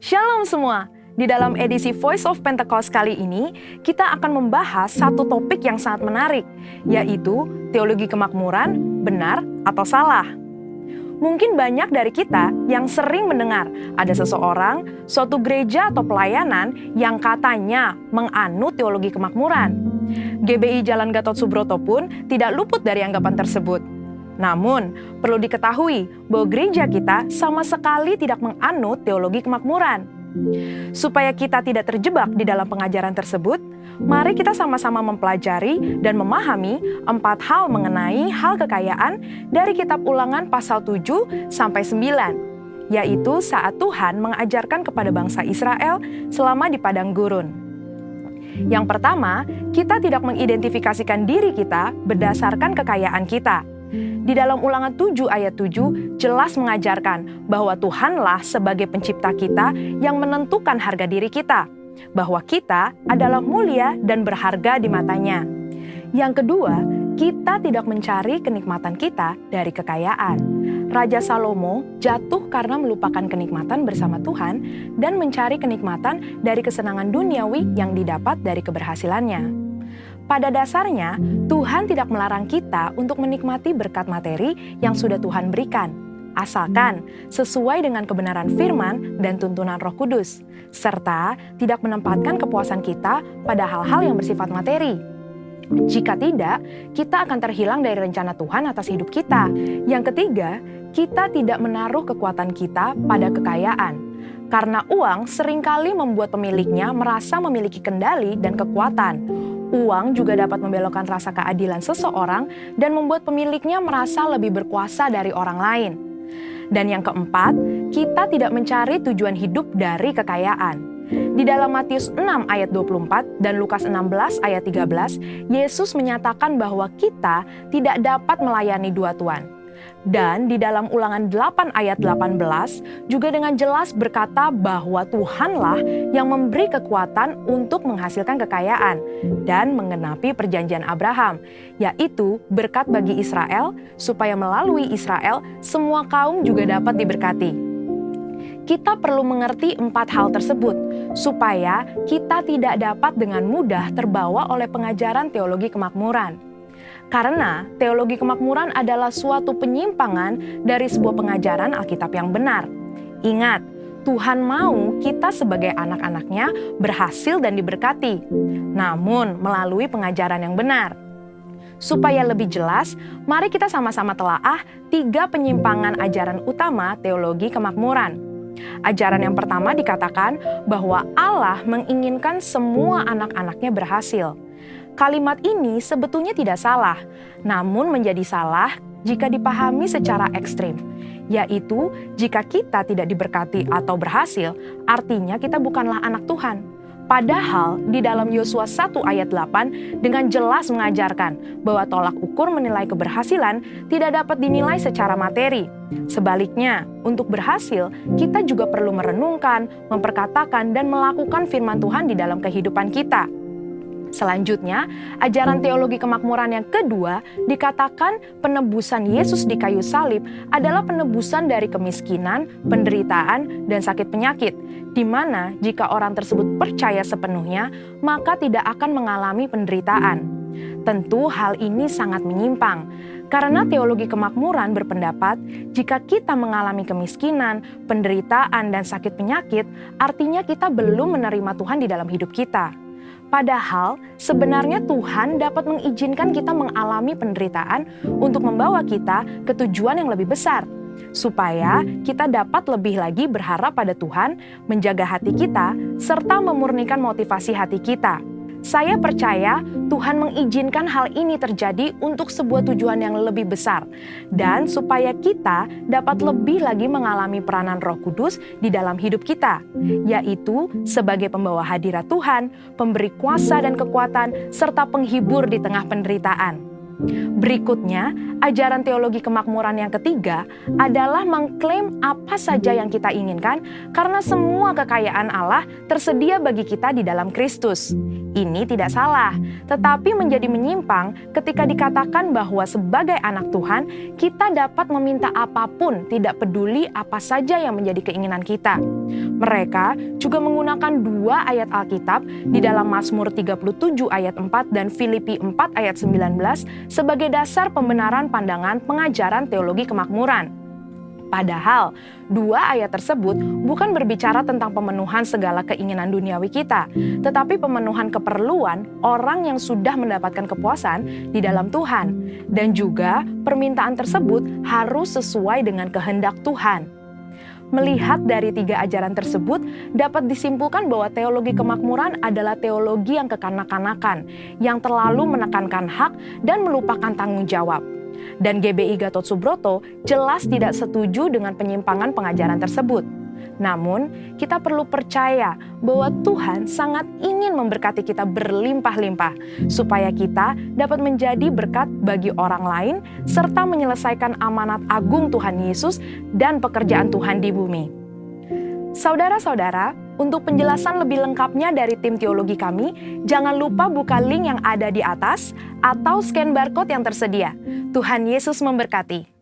Shalom semua! Di dalam edisi Voice of Pentecost kali ini, kita akan membahas satu topik yang sangat menarik, yaitu teologi kemakmuran, benar atau salah. Mungkin banyak dari kita yang sering mendengar ada seseorang, suatu gereja atau pelayanan yang katanya menganut teologi kemakmuran. GBI Jalan Gatot Subroto pun tidak luput dari anggapan tersebut. Namun, perlu diketahui bahwa gereja kita sama sekali tidak menganut teologi kemakmuran. Supaya kita tidak terjebak di dalam pengajaran tersebut, mari kita sama-sama mempelajari dan memahami 4 hal mengenai hal kekayaan dari kitab Ulangan pasal 7 sampai 9, yaitu saat Tuhan mengajarkan kepada bangsa Israel selama di padang gurun. Yang pertama, kita tidak mengidentifikasikan diri kita berdasarkan kekayaan kita. Di dalam Ulangan 7 ayat 7 jelas mengajarkan bahwa Tuhanlah sebagai pencipta kita yang menentukan harga diri kita, bahwa kita adalah mulia dan berharga di matanya. Yang kedua, kita tidak mencari kenikmatan kita dari kekayaan. Raja Salomo jatuh karena melupakan kenikmatan bersama Tuhan dan mencari kenikmatan dari kesenangan duniawi yang didapat dari keberhasilannya. Pada dasarnya, Tuhan tidak melarang kita untuk menikmati berkat materi yang sudah Tuhan berikan, asalkan sesuai dengan kebenaran firman dan tuntunan Roh Kudus, serta tidak menempatkan kepuasan kita pada hal-hal yang bersifat materi. Jika tidak, kita akan terhilang dari rencana Tuhan atas hidup kita. Yang ketiga, kita tidak menaruh kekuatan kita pada kekayaan, karena uang seringkali membuat pemiliknya merasa memiliki kendali dan kekuatan. Uang juga dapat membelokkan rasa keadilan seseorang dan membuat pemiliknya merasa lebih berkuasa dari orang lain. Dan yang keempat, kita tidak mencari tujuan hidup dari kekayaan. Di dalam Matius 6 ayat 24 dan Lukas 16 ayat 13, Yesus menyatakan bahwa kita tidak dapat melayani dua tuan. Dan di dalam Ulangan 8 ayat 18 juga dengan jelas berkata bahwa Tuhanlah yang memberi kekuatan untuk menghasilkan kekayaan dan menggenapi perjanjian Abraham, yaitu berkat bagi Israel supaya melalui Israel semua kaum juga dapat diberkati. Kita perlu mengerti 4 hal tersebut supaya kita tidak dapat dengan mudah terbawa oleh pengajaran teologi kemakmuran. Karena teologi kemakmuran adalah suatu penyimpangan dari sebuah pengajaran Alkitab yang benar. Ingat, Tuhan mau kita sebagai anak-anaknya berhasil dan diberkati, namun melalui pengajaran yang benar. Supaya lebih jelas, mari kita sama-sama telaah 3 penyimpangan ajaran utama teologi kemakmuran. Ajaran yang pertama dikatakan bahwa Allah menginginkan semua anak-anaknya berhasil. Kalimat ini sebetulnya tidak salah, namun menjadi salah jika dipahami secara ekstrim, yaitu jika kita tidak diberkati atau berhasil, artinya kita bukanlah anak Tuhan. Padahal di dalam Yosua 1 ayat 8 dengan jelas mengajarkan bahwa tolak ukur menilai keberhasilan tidak dapat dinilai secara materi. Sebaliknya, untuk berhasil, kita juga perlu merenungkan, memperkatakan, dan melakukan firman Tuhan di dalam kehidupan kita. Selanjutnya, ajaran teologi kemakmuran yang kedua dikatakan penebusan Yesus di kayu salib adalah penebusan dari kemiskinan, penderitaan, dan sakit penyakit, di mana jika orang tersebut percaya sepenuhnya, maka tidak akan mengalami penderitaan. Tentu hal ini sangat menyimpang, karena teologi kemakmuran berpendapat jika kita mengalami kemiskinan, penderitaan, dan sakit penyakit, artinya kita belum menerima Tuhan di dalam hidup kita. Padahal sebenarnya Tuhan dapat mengizinkan kita mengalami penderitaan untuk membawa kita ke tujuan yang lebih besar, supaya kita dapat lebih lagi berharap pada Tuhan, menjaga hati kita, serta memurnikan motivasi hati kita. Saya percaya Tuhan mengizinkan hal ini terjadi untuk sebuah tujuan yang lebih besar, dan supaya kita dapat lebih lagi mengalami peranan Roh Kudus di dalam hidup kita, yaitu sebagai pembawa hadirat Tuhan, pemberi kuasa dan kekuatan, serta penghibur di tengah penderitaan. Berikutnya, ajaran teologi kemakmuran yang ketiga adalah mengklaim apa saja yang kita inginkan karena semua kekayaan Allah tersedia bagi kita di dalam Kristus. Ini tidak salah, tetapi menjadi menyimpang ketika dikatakan bahwa sebagai anak Tuhan, kita dapat meminta apapun, tidak peduli apa saja yang menjadi keinginan kita. Mereka juga menggunakan dua ayat Alkitab di dalam Mazmur 37 ayat 4 dan Filipi 4 ayat 19 sebagai dasar pembenaran pandangan pengajaran teologi kemakmuran. Padahal, dua ayat tersebut bukan berbicara tentang pemenuhan segala keinginan duniawi kita, tetapi pemenuhan keperluan orang yang sudah mendapatkan kepuasan di dalam Tuhan. Dan juga permintaan tersebut harus sesuai dengan kehendak Tuhan. Melihat dari tiga ajaran tersebut, dapat disimpulkan bahwa teologi kemakmuran adalah teologi yang kekanak-kanakan, yang terlalu menekankan hak dan melupakan tanggung jawab. Dan GBI Gatot Subroto jelas tidak setuju dengan penyimpangan pengajaran tersebut. Namun, kita perlu percaya bahwa Tuhan sangat ingin memberkati kita berlimpah-limpah, supaya kita dapat menjadi berkat bagi orang lain, serta menyelesaikan amanat agung Tuhan Yesus dan pekerjaan Tuhan di bumi. Saudara-saudara, untuk penjelasan lebih lengkapnya dari tim teologi kami, jangan lupa buka link yang ada di atas atau scan barcode yang tersedia. Tuhan Yesus memberkati.